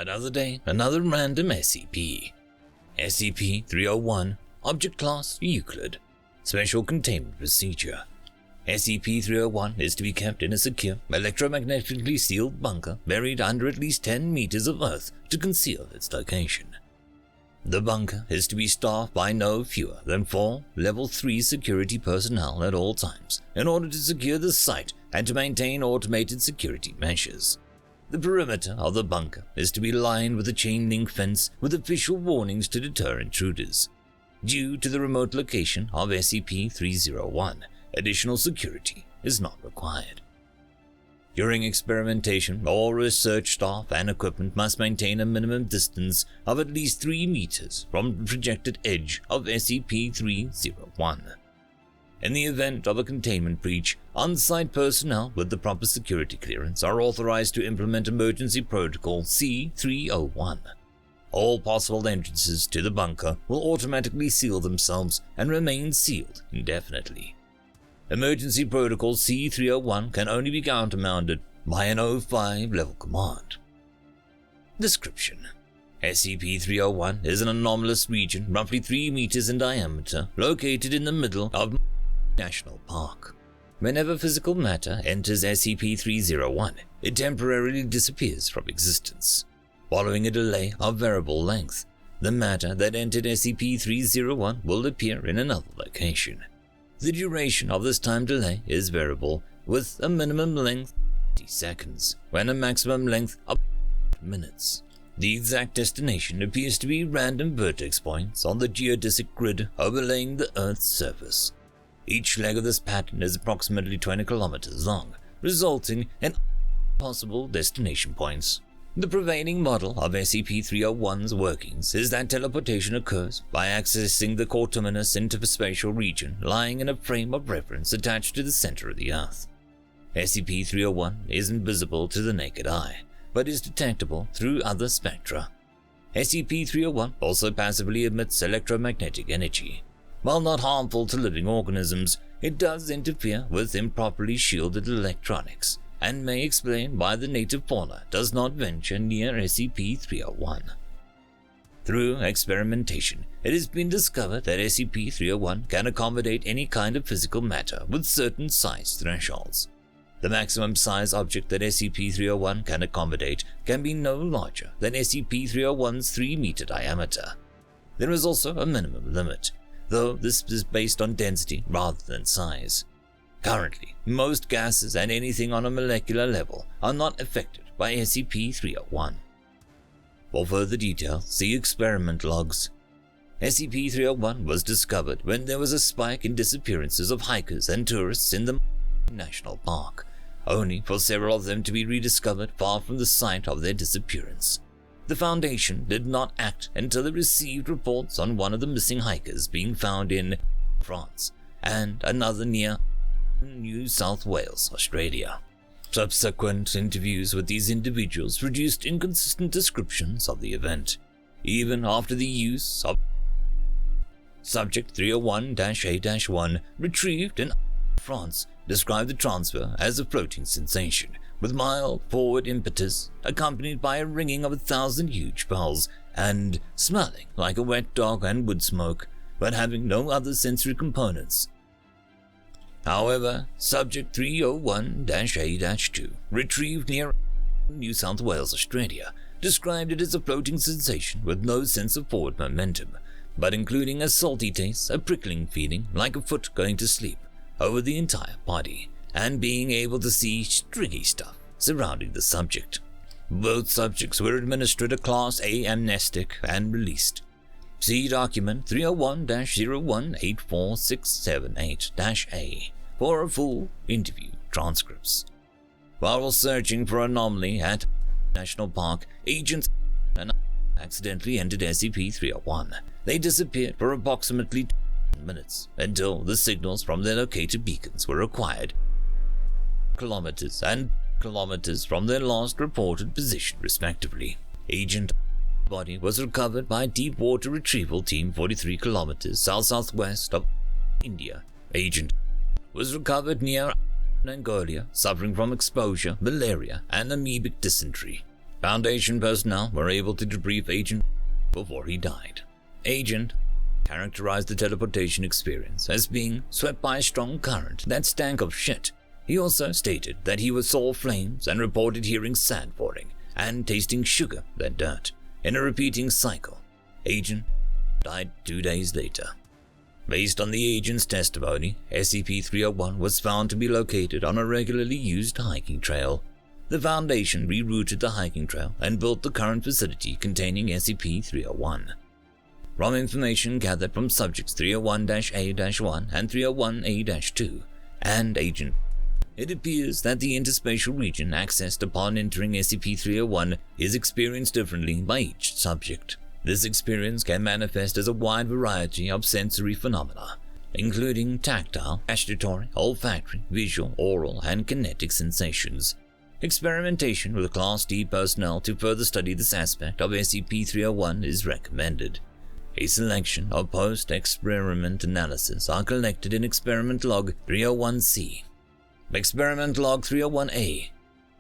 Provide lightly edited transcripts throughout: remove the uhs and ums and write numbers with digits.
Another day, another random SCP. SCP-301, Object Class Euclid. Special Containment Procedure. SCP-301 is to be kept in a secure, electromagnetically sealed bunker buried under at least 10 meters of earth to conceal its location. The bunker is to be staffed by no fewer than 4 Level 3 security personnel at all times in order to secure the site and to maintain automated security measures. The perimeter of the bunker is to be lined with a chain-link fence with official warnings to deter intruders. Due to the remote location of SCP-301, additional security is not required. During experimentation, all research staff and equipment must maintain a minimum distance of at least 3 meters from the projected edge of SCP-301. In the event of a containment breach, on-site personnel with the proper security clearance are authorized to implement Emergency Protocol C-301. All possible entrances to the bunker will automatically seal themselves and remain sealed indefinitely. Emergency Protocol C-301 can only be countermanded by an O5 level command. Description: SCP-301 is an anomalous region roughly 3 meters in diameter located in the middle of National Park. Whenever physical matter enters SCP-301, it temporarily disappears from existence. Following a delay of variable length, the matter that entered SCP-301 will appear in another location. The duration of this time delay is variable, with a minimum length of 30 seconds, and a maximum length of minutes. The exact destination appears to be random vertex points on the geodesic grid overlaying the Earth's surface. Each leg of this pattern is approximately 20 kilometers long, resulting in possible destination points. The prevailing model of SCP-301's workings is that teleportation occurs by accessing the core terminus interspatial region lying in a frame of reference attached to the center of the Earth. SCP-301 is invisible to the naked eye, but is detectable through other spectra. SCP-301 also passively emits electromagnetic energy. While not harmful to living organisms, it does interfere with improperly shielded electronics, and may explain why the native fauna does not venture near SCP-301. Through experimentation, it has been discovered that SCP-301 can accommodate any kind of physical matter with certain size thresholds. The maximum size object that SCP-301 can accommodate can be no larger than SCP-301's 3-meter diameter. There is also a minimum limit, though this is based on density rather than size. Currently, most gases and anything on a molecular level are not affected by SCP-301. For further details, see experiment logs. SCP-301 was discovered when there was a spike in disappearances of hikers and tourists in the National Park, only for several of them to be rediscovered far from the site of their disappearance. The Foundation did not act until it received reports on one of the missing hikers being found in France and another near New South Wales, Australia. Subsequent interviews with these individuals produced inconsistent descriptions of the event, even after the use of Subject 301-A-1 retrieved in France described the transfer as a floating sensation with mild forward impetus accompanied by a ringing of 1,000 huge bells and smelling like a wet dog and wood smoke, but having no other sensory components. However, Subject 301-A-2, retrieved near New South Wales, Australia, described it as a floating sensation with no sense of forward momentum, but including a salty taste, a prickling feeling like a foot going to sleep over the entire body, and being able to see stringy stuff surrounding the subject. Both subjects were administered a Class A amnestic and released. See document 301-018468-A for a full interview transcripts. While searching for anomaly at National Park, agents accidentally entered SCP-301. They disappeared for approximately 10 minutes until the signals from their located beacons were acquired kilometers and kilometers from their last reported position respectively. Agent body was recovered by Deep Water Retrieval Team 43 kilometers south-southwest of India. Agent was recovered near Mongolia, suffering from exposure, malaria, and amoebic dysentery. Foundation personnel were able to debrief Agent before he died. Agent characterized the teleportation experience as being swept by a strong current that stank of shit. He also stated that he saw flames and reported hearing sand falling and tasting sugar than dirt in a repeating cycle. Agent died 2 days later. Based on the agent's testimony, SCP-301 was found to be located on a regularly used hiking trail. The Foundation rerouted the hiking trail and built the current facility containing SCP-301. From information gathered from Subjects 301-A-1 and 301-A-2 and Agent, it appears that the interspatial region accessed upon entering SCP-301 is experienced differently by each subject. This experience can manifest as a wide variety of sensory phenomena, including tactile, gustatory, olfactory, visual, oral, and kinetic sensations. Experimentation with Class D personnel to further study this aspect of SCP-301 is recommended. A selection of post-experiment analyses are collected in Experiment Log 301-C. Experiment Log 301-A.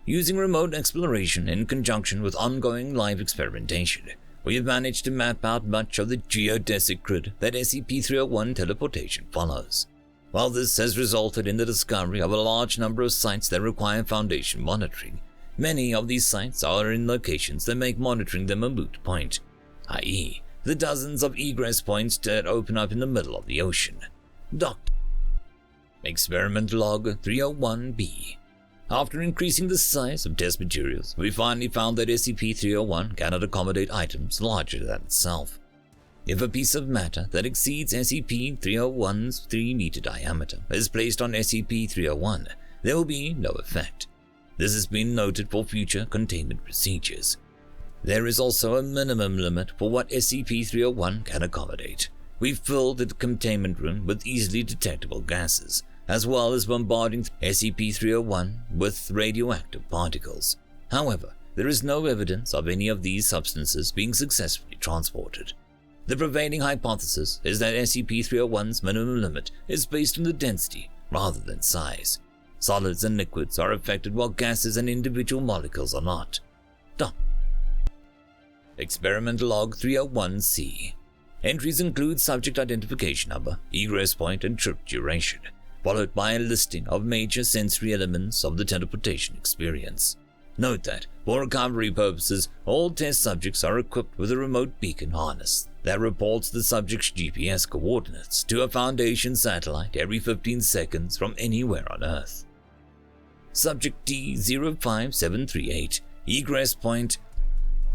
Using remote exploration in conjunction with ongoing live experimentation, we have managed to map out much of the geodesic grid that SCP-301 teleportation follows. While this has resulted in the discovery of a large number of sites that require Foundation monitoring, many of these sites are in locations that make monitoring them a moot point, i.e., the dozens of egress points that open up in the middle of the ocean. Experiment Log 301-B. After increasing the size of test materials, we finally found that SCP-301 cannot accommodate items larger than itself. If a piece of matter that exceeds SCP-301's 3-meter diameter is placed on SCP-301, there will be no effect. This has been noted for future containment procedures. There is also a minimum limit for what SCP-301 can accommodate. We've filled the containment room with easily detectable gases, as well as bombarding SCP-301 with radioactive particles. However, there is no evidence of any of these substances being successfully transported. The prevailing hypothesis is that SCP-301's minimum limit is based on the density rather than size. Solids and liquids are affected while gases and individual molecules are not. Experiment Log 301-C. Entries include subject identification number, egress point, and trip duration, followed by a listing of major sensory elements of the teleportation experience. Note that, for recovery purposes, all test subjects are equipped with a remote beacon harness that reports the subject's GPS coordinates to a Foundation satellite every 15 seconds from anywhere on Earth. Subject D-05738, egress point,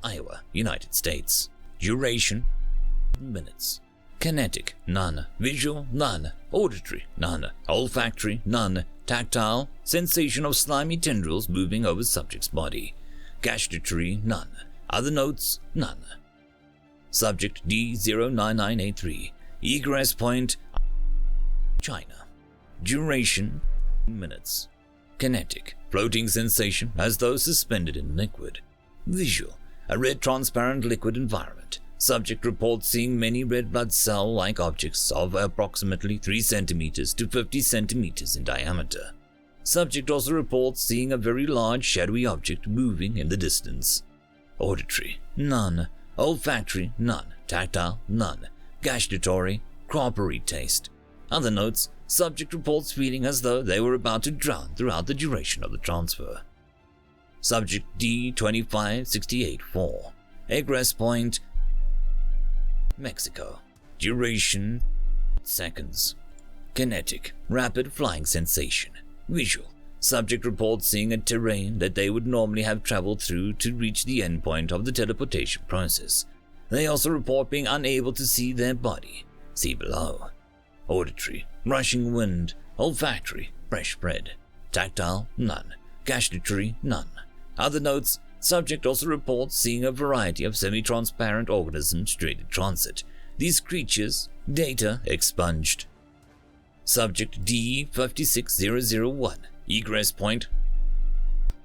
Iowa, United States. Duration, minutes. Kinetic, none. Visual, none. Auditory, none. Olfactory, none. Tactile, sensation of slimy tendrils moving over subject's body. Gustatory, none. Other notes, none. Subject D-09983, egress point, China. Duration, minutes. Kinetic, floating sensation as though suspended in liquid. Visual, a red transparent liquid environment. Subject reports seeing many red blood cell-like objects of approximately 3 centimeters to 50 centimeters in diameter. Subject also reports seeing a very large shadowy object moving in the distance. Auditory, none. Olfactory, none. Tactile, none. Gustatory, coppery taste. Other notes, subject reports feeling as though they were about to drown throughout the duration of the transfer. Subject D-25684, egress point, Mexico. Duration, seconds. Kinetic, rapid flying sensation. Visual, subject reports seeing a terrain that they would normally have traveled through to reach the endpoint of the teleportation process. They also report being unable to see their body. See below. Auditory, rushing wind. Olfactory, fresh bread. Tactile, none. Gustatory, none. Other notes, subject also reports seeing a variety of semi-transparent organisms during the transit. These creatures, data expunged. Subject D-56001, egress point,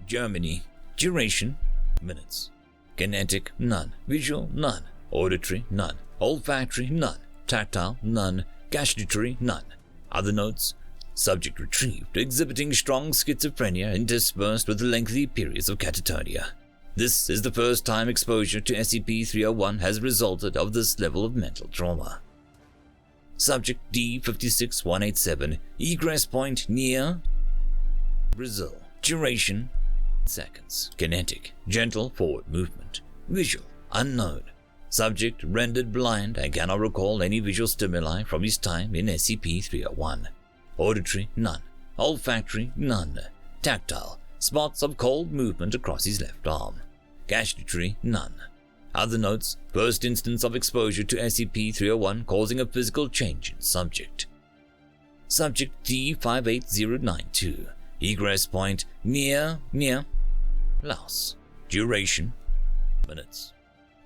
Germany. Duration, minutes. Kinetic, none. Visual, none. Auditory, none. Olfactory, none. Tactile, none. Gustatory, none. Other notes, subject retrieved, exhibiting strong schizophrenia interspersed with lengthy periods of catatonia. This is the first time exposure to SCP-301 has resulted of this level of mental trauma. Subject D-56187, egress point near Brazil. Duration seconds. Kinetic, gentle forward movement. Visual, unknown. Subject rendered blind and cannot recall any visual stimuli from his time in SCP-301. Auditory, none. Olfactory, none. Tactile, spots of cold movement across his left arm. Gustatory, none. Other notes, first instance of exposure to SCP-301 causing a physical change in subject. Subject D-58092, egress point near Laos. Duration, minutes.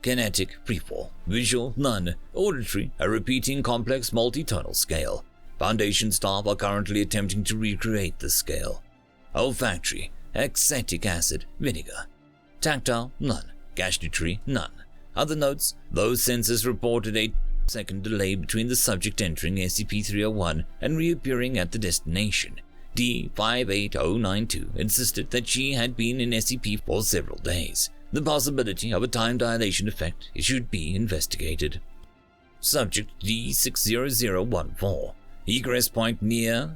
Kinetic, freefall. Visual, none. Auditory, a repeating complex multi-tonal scale. Foundation staff are currently attempting to recreate this scale. Olfactory, acetic acid, vinegar. Tactile, none. Gustatory, none. Other notes, those sensors reported a second delay between the subject entering SCP-301 and reappearing at the destination. D-58092 insisted that she had been in SCP for several days. The possibility of a time dilation effect should be investigated. Subject D-60014, egress point near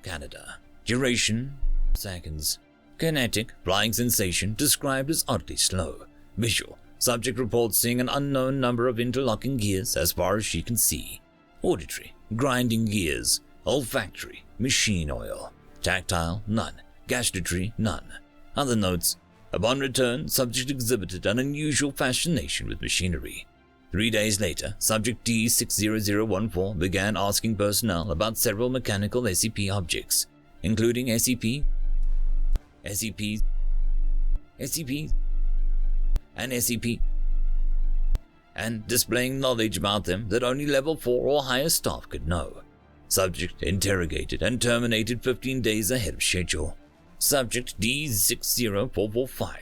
Canada. Duration, seconds. Kinetic, flying sensation described as oddly slow. Visual, subject reports seeing an unknown number of interlocking gears as far as she can see. Auditory, grinding gears. Olfactory, machine oil. Tactile, none. Gustatory, none. Other notes, upon return, subject exhibited an unusual fascination with machinery. 3 days later, subject D-60014 began asking personnel about several mechanical SCP objects, including SCP, and displaying knowledge about them that only level 4 or higher staff could know. Subject interrogated and terminated 15 days ahead of schedule. Subject D-60445,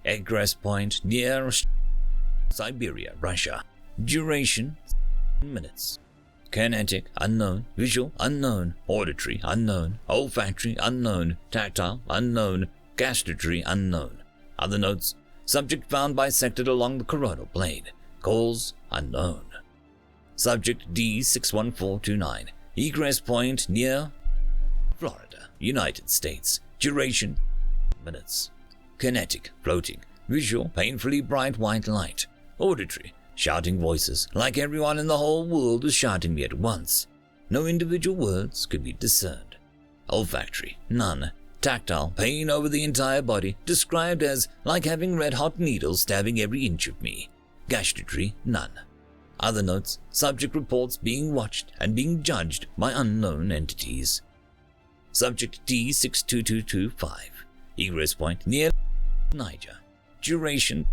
egress point near Siberia, Russia. Duration, minutes. Kinetic, unknown. Visual, unknown. Auditory, unknown. Olfactory, unknown. Tactile, unknown. Gustatory, unknown. Other notes, subject found bisected along the coronal plane. Cause, unknown. Subject D-61429, egress point near Florida, United States. Duration, minutes. Kinetic, floating. Visual, painfully bright white light. Auditory, shouting voices, like everyone in the whole world was shouting me at once. No individual words could be discerned. Olfactory, none. Tactile, pain over the entire body, described as like having red-hot needles stabbing every inch of me. Gustatory, none. Other notes, subject reports being watched and being judged by unknown entities. Subject D-62225, egress point near Niger. Duration,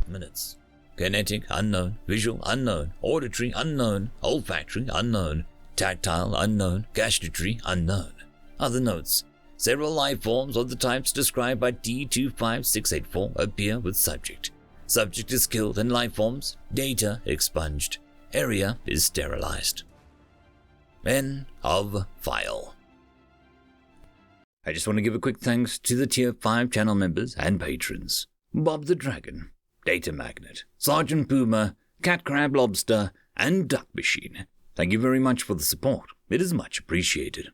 minutes. Kinetic, unknown. Visual, unknown. Auditory, unknown. Olfactory, unknown. Tactile, unknown. Gustatory, unknown. Other notes, several life forms of the types described by D-25684 appear with subject. Subject is killed and life forms, data expunged. Area is sterilized. End of file. I just want to give a quick thanks to the Tier 5 channel members and patrons. Bob the Dragon, Data Magnet, Sergeant Puma, Cat Crab Lobster, and Duck Machine. Thank you very much for the support. It is much appreciated.